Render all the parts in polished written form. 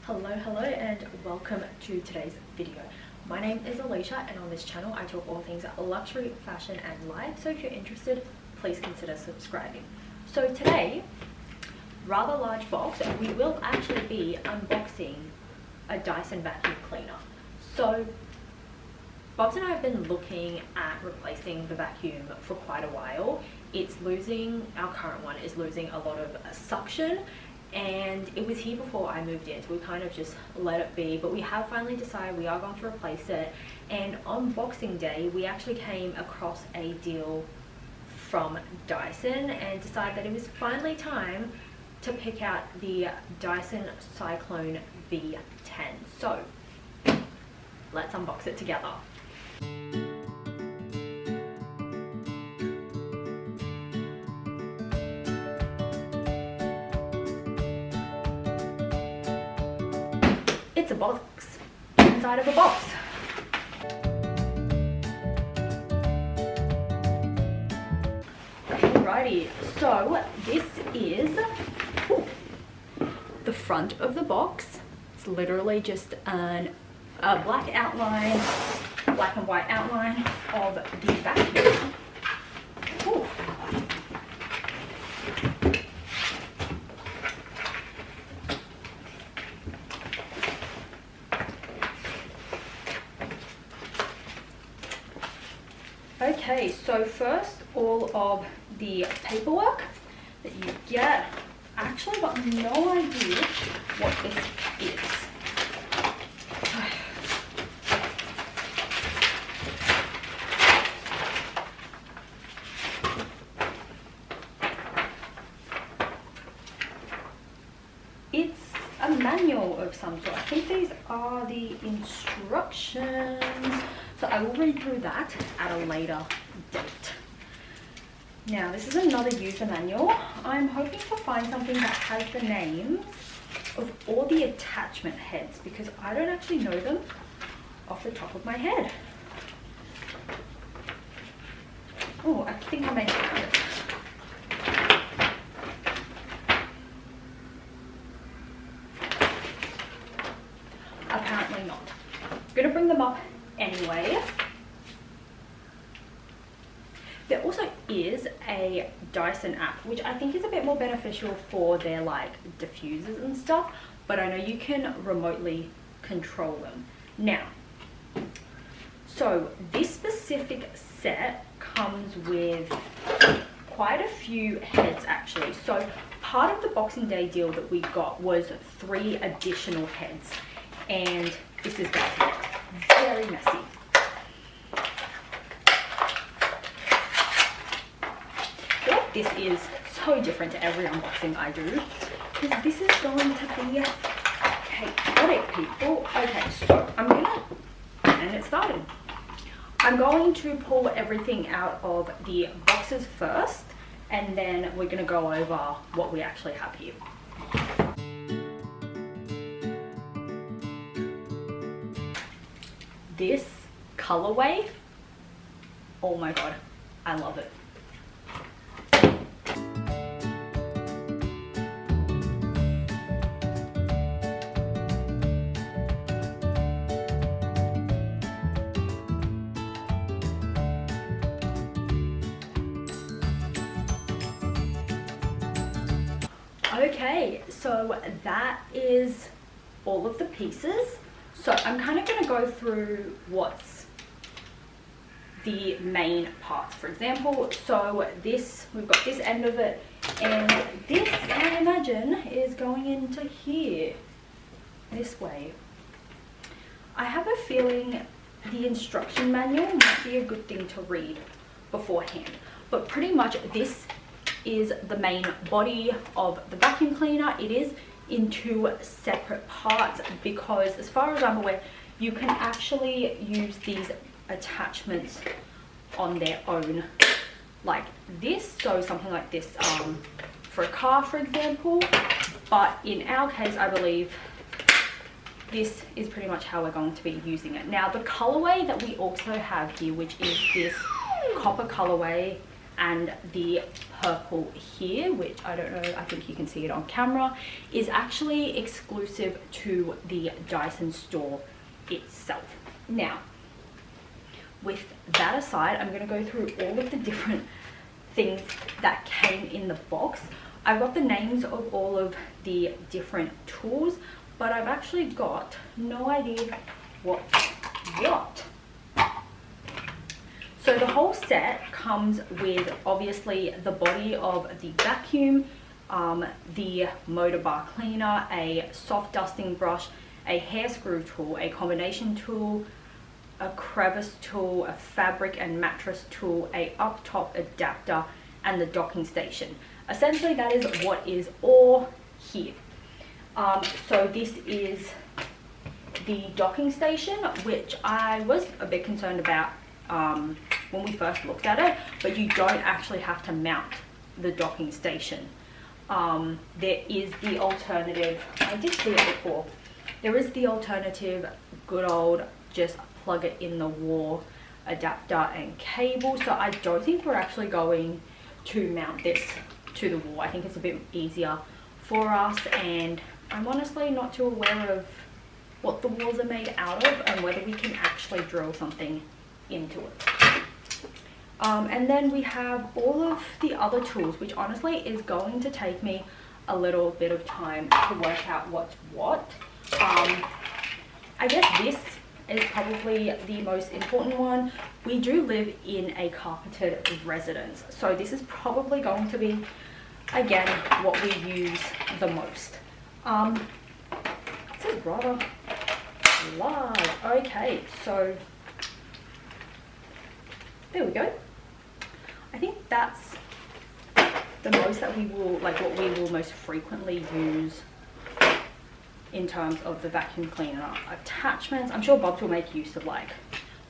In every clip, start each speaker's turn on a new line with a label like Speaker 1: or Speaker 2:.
Speaker 1: Hello and welcome to today's video. My name is Alicia and on this channel I talk all things luxury, fashion and life, so if you're interested please consider subscribing. So today, rather large box, we will actually be unboxing a Dyson vacuum cleaner. So Bobs and I have been looking at replacing the vacuum for quite a while. Our current one is losing a lot of suction, and it was here before I moved in, so we kind of just let it be, but we have finally decided we are going to replace it. And on Boxing Day we actually came across a deal from Dyson and decided that it was finally time to pick out the Dyson Cyclone V10. So let's unbox it together. It's a box inside of a box. Alrighty, so this is the front of the box. It's literally just a black and white outline of the vacuum. Ooh. Okay, so first, all of the paperwork that you get. I actually got no idea what this is. It's a manual of some sort. I think these are the instructions. So I will read through that at a later date. Now this is another user manual. I'm hoping to find something that has the names of all the attachment heads because I don't actually know them off the top of my head. Oh, I think I may have found it. Apparently not. I'm gonna bring them up anyway. There also is a Dyson app, which I think is a bit more beneficial for their like diffusers and stuff, but I know you can remotely control them. Now, so this specific set comes with quite a few heads actually. So part of the Boxing Day deal that we got was 3 additional heads, and this is that. Very messy. This is so different to every unboxing I do because this is going to be chaotic, people. Okay, so and it started. I'm going to pull everything out of the boxes first, and then we're going to go over what we actually have here. This colorway, oh my god, I love it. Okay, so that is all of the pieces. So I'm kind of going to go through what's the main parts. For example, so we've got this end of it, and this, I imagine, is going into here, this way. I have a feeling the instruction manual might be a good thing to read beforehand, but pretty much this is the main body of the vacuum cleaner. It is in 2 separate parts because as far as I'm aware you can actually use these attachments on their own like this, so something like this for a car for example, but in our case I believe this is pretty much how we're going to be using it. Now the colorway that we also have here, which is this copper colorway and the purple here, which I don't know, I think you can see it on camera, is actually exclusive to the Dyson store itself. Now, with that aside, I'm going to go through all of the different things that came in the box. I've got the names of all of the different tools, but I've actually got no idea what's what. So the whole set comes with obviously the body of the vacuum, the motor bar cleaner, a soft dusting brush, a hair screw tool, a combination tool, a crevice tool, a fabric and mattress tool, a up top adapter, and the docking station. Essentially that is what is all here. So this is the docking station, which I was a bit concerned about when we first looked at it, but you don't actually have to mount the docking station. There is the alternative, I did see it before, there is the alternative good old just plug it in the wall adapter and cable. So I don't think we're actually going to mount this to the wall. I think it's a bit easier for us, and I'm honestly not too aware of what the walls are made out of and whether we can actually drill something into it. And then we have all of the other tools, which honestly is going to take me a little bit of time to work out what's what. I guess this is probably the most important one. We do live in a carpeted residence, so this is probably going to be, again, what we use the most. This is rather large. Okay, so there we go. I think that's the most that we will, like what we will most frequently use in terms of the vacuum cleaner attachments. I'm sure Bobs will make use of like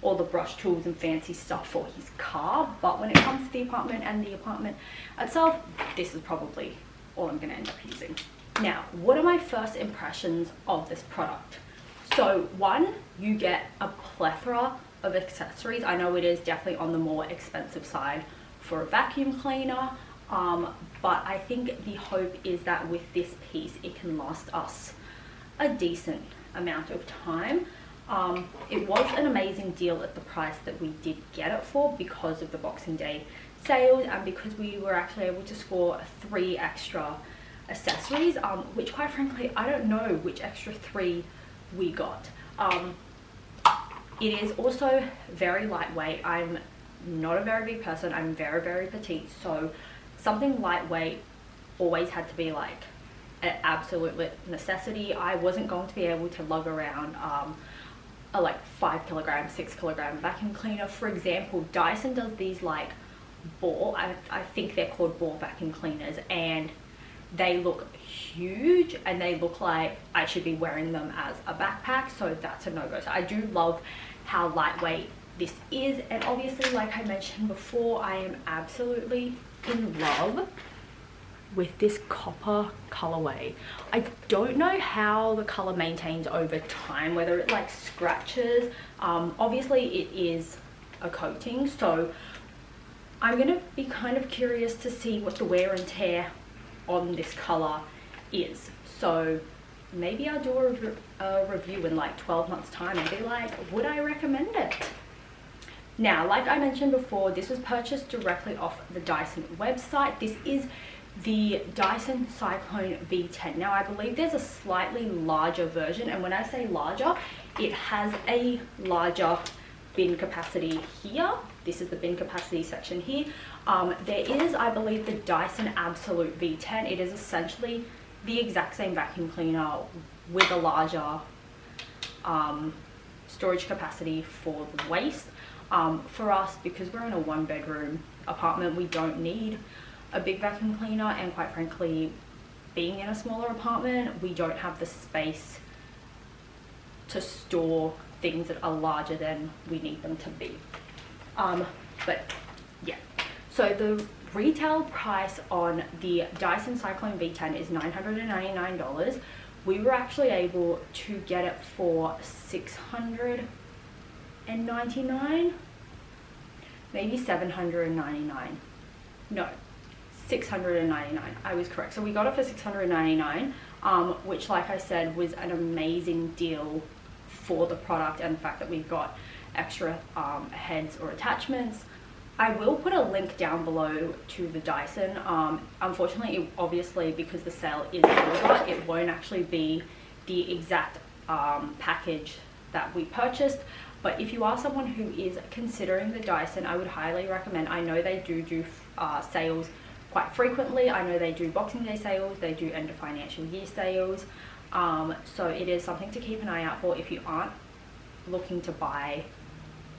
Speaker 1: all the brush tools and fancy stuff for his car, but when it comes to the apartment and the apartment itself, this is probably all I'm going to end up using. Now, what are my first impressions of this product? So one, you get a plethora of accessories. I know it is definitely on the more expensive side for a vacuum cleaner, but I think the hope is that with this piece it can last us a decent amount of time. It was an amazing deal at the price that we did get it for because of the Boxing Day sales, and because we were actually able to score 3 extra accessories, which quite frankly I don't know which extra 3 we got. It is also very lightweight. I'm not a very big person, I'm very petite, so something lightweight always had to be like an absolute necessity. I wasn't going to be able to lug around a like 5 kilogram, 6 kilogram vacuum cleaner. For example, Dyson does these like ball, I think they're called ball vacuum cleaners, and they look huge and they look like I should be wearing them as a backpack, so that's a no-go. So I do love how lightweight this is, and obviously, like I mentioned before, I am absolutely in love with this copper colorway. I don't know how the color maintains over time, whether it like scratches. Obviously it is a coating, so I'm gonna be kind of curious to see what the wear and tear on this color is. So maybe I'll do a review in like 12 months time and be like, would I recommend it? Now, like I mentioned before, this was purchased directly off the Dyson website. This is the Dyson Cyclone V10. Now, I believe there's a slightly larger version, and when I say larger, it has a larger bin capacity here. This is the bin capacity section here. There is, I believe, the Dyson Absolute V10. It is essentially the exact same vacuum cleaner with a larger storage capacity for the waste. For us, because we're in a 1-bedroom apartment, we don't need a big vacuum cleaner, and quite frankly, being in a smaller apartment, we don't have the space to store things that are larger than we need them to be. But yeah, so the retail price on the Dyson Cyclone V10 is $999. We were actually able to get it for $699, maybe $799. no, $699. I was correct. So we got it for $699, which, like I said, was an amazing deal for the product, and the fact that we got extra heads or attachments. I will put a link down below to the Dyson. Unfortunately, obviously, because the sale is over, it won't actually be the exact package that we purchased. But if you are someone who is considering the Dyson, I would highly recommend. I know they do sales quite frequently. I know they do Boxing Day sales, they do end of financial year sales. So it is something to keep an eye out for if you aren't looking to buy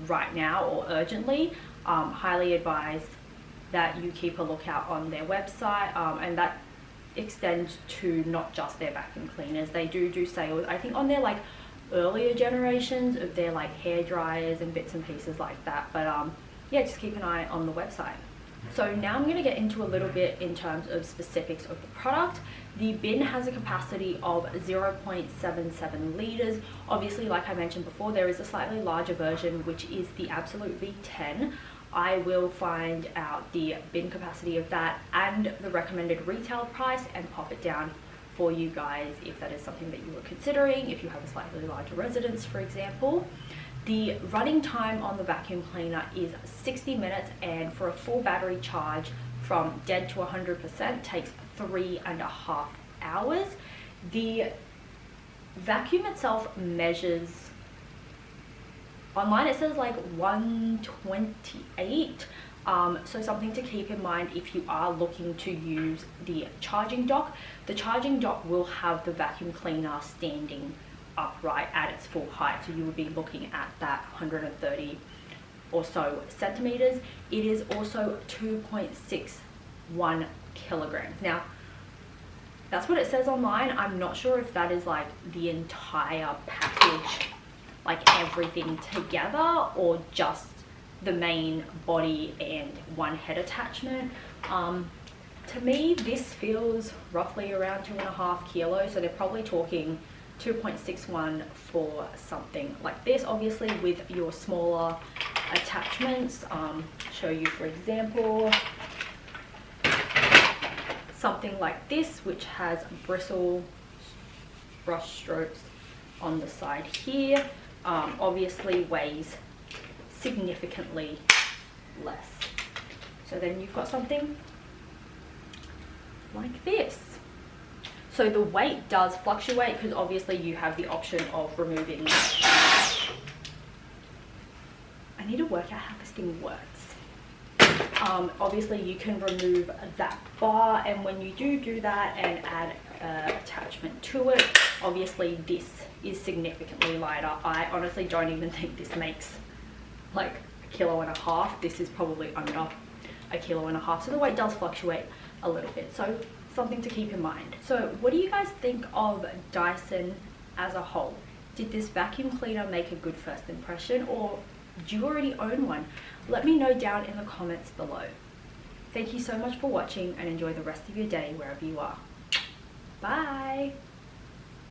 Speaker 1: right now or urgently. Highly advise that you keep a lookout on their website, and that extends to not just their vacuum cleaners. They do sales, I think, on their like earlier generations of their like hair dryers and bits and pieces like that. But yeah, just keep an eye on the website. So now I'm going to get into a little bit in terms of specifics of the product. The bin has a capacity of 0.77 litres. Obviously, like I mentioned before, there is a slightly larger version, which is the absolute V10. I will find out the bin capacity of that and the recommended retail price and pop it down for you guys if that is something that you are considering, if you have a slightly larger residence, for example. The running time on the vacuum cleaner is 60 minutes, and for a full battery charge from dead to 100% takes 3.5 hours. The vacuum itself measures, online it says like 128. So something to keep in mind if you are looking to use the charging dock. The charging dock will have the vacuum cleaner standing upright at its full height, so you would be looking at that 130 or so centimeters. It is also 2.61 kilograms. Now that's what it says online. I'm not sure if that is like the entire package, like everything together, or just the main body and one head attachment. To me, this feels roughly around 2.5 kilos, so they're probably talking 2.61 for something like this. Obviously, with your smaller attachments, show you, for example, something like this, which has bristle brush strokes on the side here. Obviously weighs significantly less. So then you've got something like this. So the weight does fluctuate because obviously you have the option of removing. I need to work out how this thing works. Obviously you can remove that bar, and when you do that and add an attachment to it, obviously this is significantly lighter. I honestly don't even think this makes like 1.5 kilos. This is probably under 1.5 kilos, so the weight does fluctuate a little bit, so something to keep in mind. So what do you guys think of Dyson as a whole? Did this vacuum cleaner make a good first impression, or do you already own one? Let me know down in the comments below. Thank you so much for watching, and enjoy the rest of your day wherever you are. Bye!